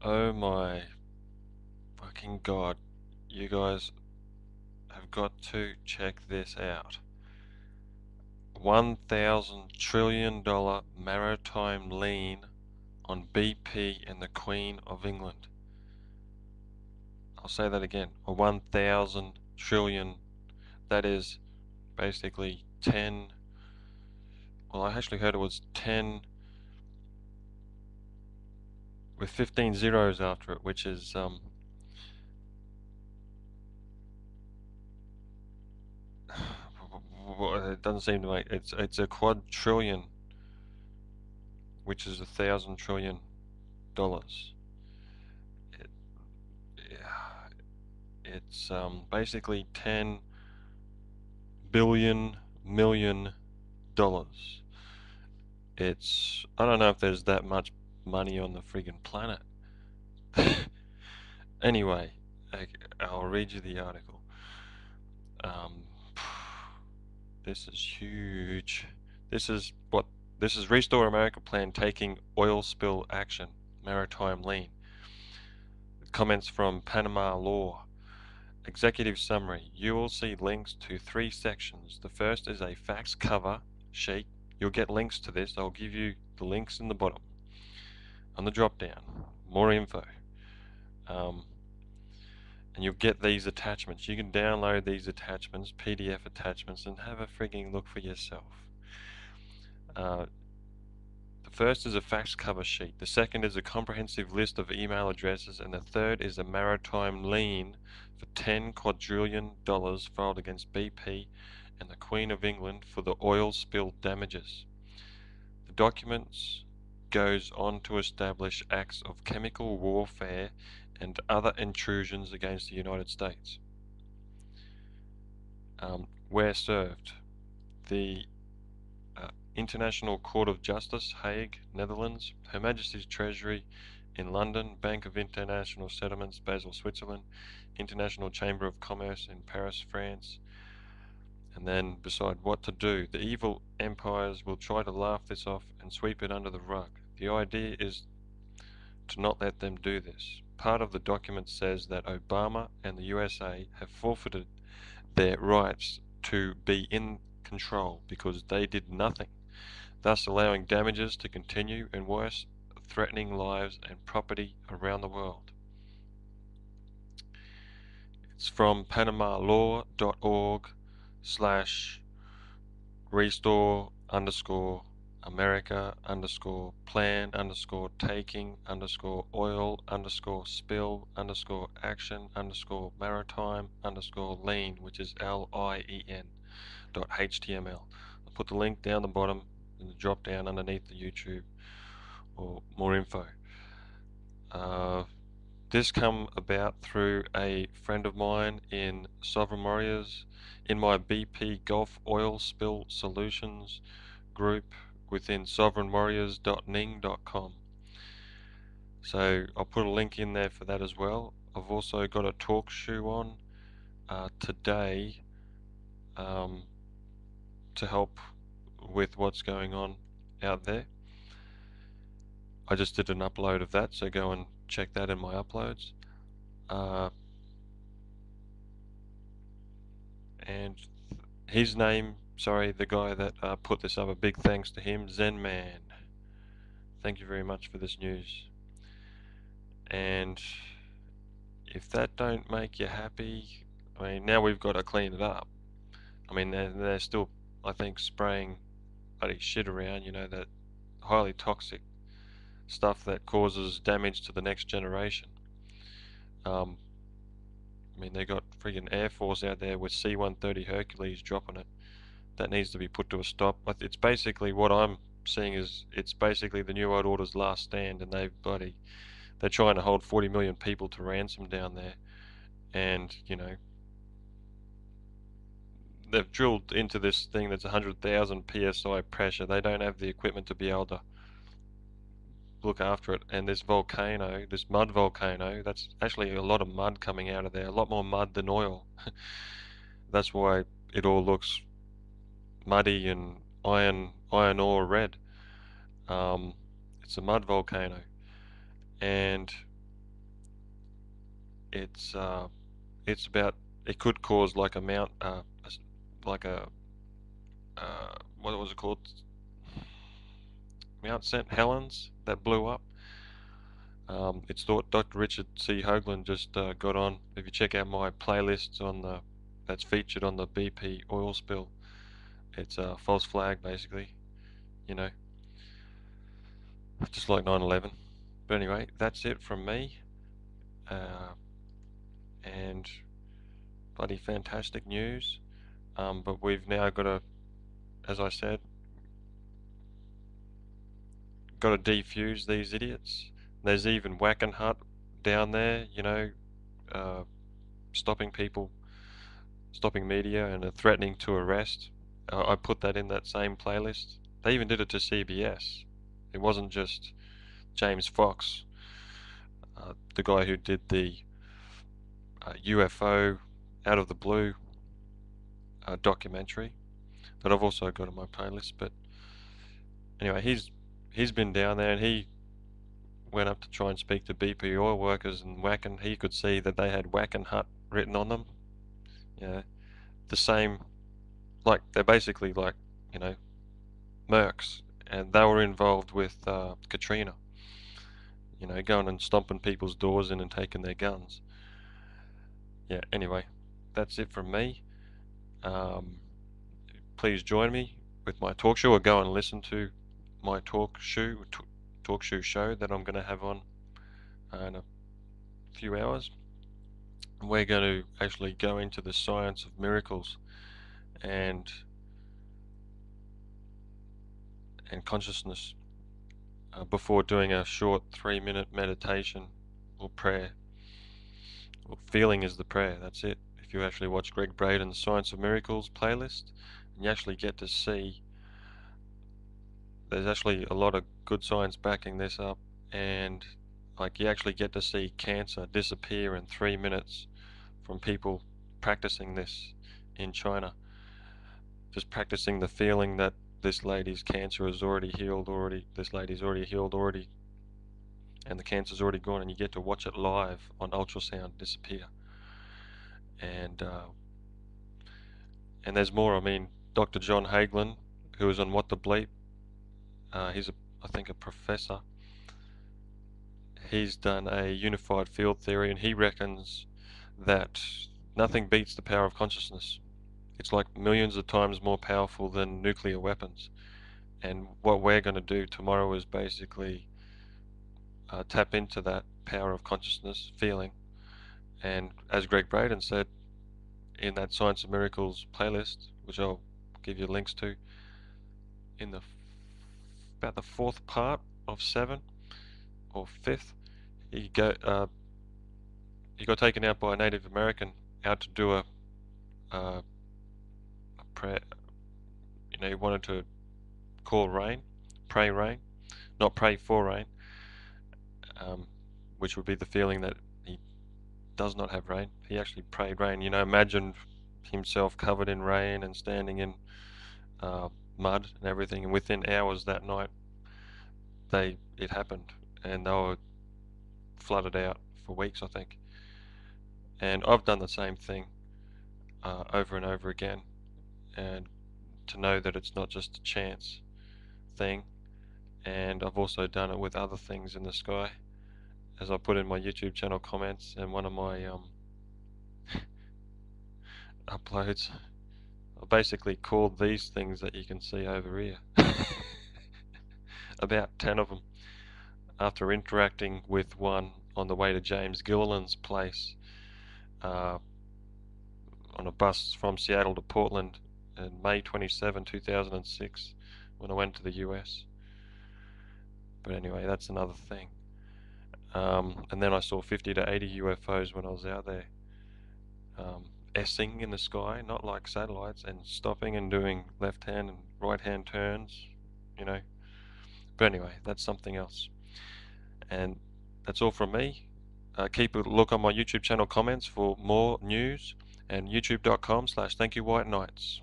Oh my fucking god, you guys have got to check this out. $1,000 trillion maritime lien on BP and the Queen of England. I'll say that again. A 1,000 trillion, that is basically 10, well, I actually heard it was 10 with 15 zeros after it, which is it doesn't seem to make it's a quadrillion, which is $1,000 trillion. It, it's basically 10 billion million dollars. It's, I don't know if there's that much money on the friggin' planet. Anyway, I'll read you the article. This is huge. This is Restore America plan taking oil spill action, maritime lien. Comments from Panama Law. Executive summary. You will see links to 3 sections. The first is a facts cover sheet. You'll get links to this. I'll give you the links in the bottom. On the drop down, more info. And you'll get these attachments. You can download these attachments, PDF attachments, and have a frigging look for yourself. The first is a facts cover sheet. The second is a comprehensive list of email addresses, and the third is a maritime lien for $10 quadrillion filed against BP and the Queen of England for the oil spill damages. The documents goes on to establish acts of chemical warfare and other intrusions against the United States. Where served? The International Court of Justice, Hague, Netherlands, Her Majesty's Treasury in London, Bank of International Settlements, Basel, Switzerland, International Chamber of Commerce in Paris, France. And then beside what to do, the evil empires will try to laugh this off and sweep it under the rug. The idea is to not let them do this. Part of the document says that Obama and the USA have forfeited their rights to be in control because they did nothing, thus allowing damages to continue and worse, threatening lives and property around the world. It's from panamalaw.org/restore_America_plan_spill_action_maritime_lien, which is LIEN.html. I'll put the link down the bottom in the drop down underneath the YouTube or more info. This come about through a friend of mine in Sovereign Warriors in my BP Gulf Oil Spill Solutions group within sovereignwarriors.ning.com. So I'll put a link in there for that as well. I've also got a talk shoe on today to help with what's going on out there. I just did an upload of that, so go and check that in my uploads. And his name, sorry, the guy that put this up, a big thanks to him, Zen Man. Thank you very much for this news. And if that don't make you happy, I mean, now we've got to clean it up. I mean, they're still, I think, spraying bloody shit around, you know, that highly toxic stuff that causes damage to the next generation. I mean, they got friggin' Air Force out there with C-130 Hercules dropping it. That needs to be put to a stop. But it's basically, what I'm seeing is, it's basically the New World Order's last stand, and they're trying to hold 40 million people to ransom down there. And, you know, they've drilled into this thing that's 100,000 psi pressure. They don't have the equipment to be able to look after it. And this volcano, this mud volcano, that's actually a lot of mud coming out of there, a lot more mud than oil. That's why it all looks muddy and iron ore red. It's a mud volcano, and it's about, it could cause like a like a what was it called? Mount St. Helens that blew up. It's thought Dr. Richard C. Hoagland just got on. If you check out my playlists on that's featured on the BP oil spill, it's a false flag basically, you know, just like 9/11. But anyway, that's it from me, and bloody fantastic news. But we've now got to, as I said, got to defuse these idiots. There's even Wackenhut down there, you know, stopping people, stopping media, and threatening to arrest. I put that in that same playlist. They even did it to CBS. It wasn't just James Fox, the guy who did the UFO out of the blue documentary that I've also got on my playlist. But anyway, he's been down there, and he went up to try and speak to BP oil workers, and he could see that they had Wackenhut written on them. Yeah, the same, like they're basically like, you know, mercs, and they were involved with Katrina, you know, going and stomping people's doors in and taking their guns. Yeah, anyway, that's it from me. Please join me with my talk show, or go and listen to my talk show that I'm going to have on in a few hours. We're going to actually go into the science of miracles and consciousness before doing a short 3-minute meditation or prayer. Well, feeling is the prayer, that's it. If you actually watch Greg Braden's Science of Miracles playlist, you actually get to see there's actually a lot of good science backing this up, and like you actually get to see cancer disappear in 3 minutes from people practicing this in China. Just practicing the feeling that this lady's cancer is already healed this lady's already healed and the cancer's already gone, and you get to watch it live on ultrasound disappear. And there's more. I mean, Dr. John Hagelin, who was on What the Bleep, he's I think a professor. He's done a unified field theory, and he reckons that nothing beats the power of consciousness. It's like millions of times more powerful than nuclear weapons. And what we're going to do tomorrow is basically tap into that power of consciousness feeling. And as Greg Braden said in that Science of Miracles playlist, which I'll give you links to, in about the 4th part of 7 or 5th, he got taken out by a Native American out to do a prayer. You know, he wanted to call rain, pray rain, not pray for rain, which would be the feeling that he does not have rain. He actually prayed rain. You know, imagine himself covered in rain and standing in mud and everything, and within hours that night it happened, and they were flooded out for weeks, I think. And I've done the same thing over and over again, and to know that it's not just a chance thing. And I've also done it with other things in the sky, as I put in my YouTube channel comments and one of my uploads. I basically called these things that you can see over here about 10 of them after interacting with one on the way to James Gilliland's place on a bus from Seattle to Portland in May 27, 2006, when I went to the US. But anyway, that's another thing. And then I saw 50 to 80 UFOs when I was out there, S-ing in the sky, not like satellites, and stopping and doing left-hand and right-hand turns, you know. But anyway, that's something else. And that's all from me. Keep a look on my YouTube channel comments for more news, and youtube.com/thankyouwhitenights.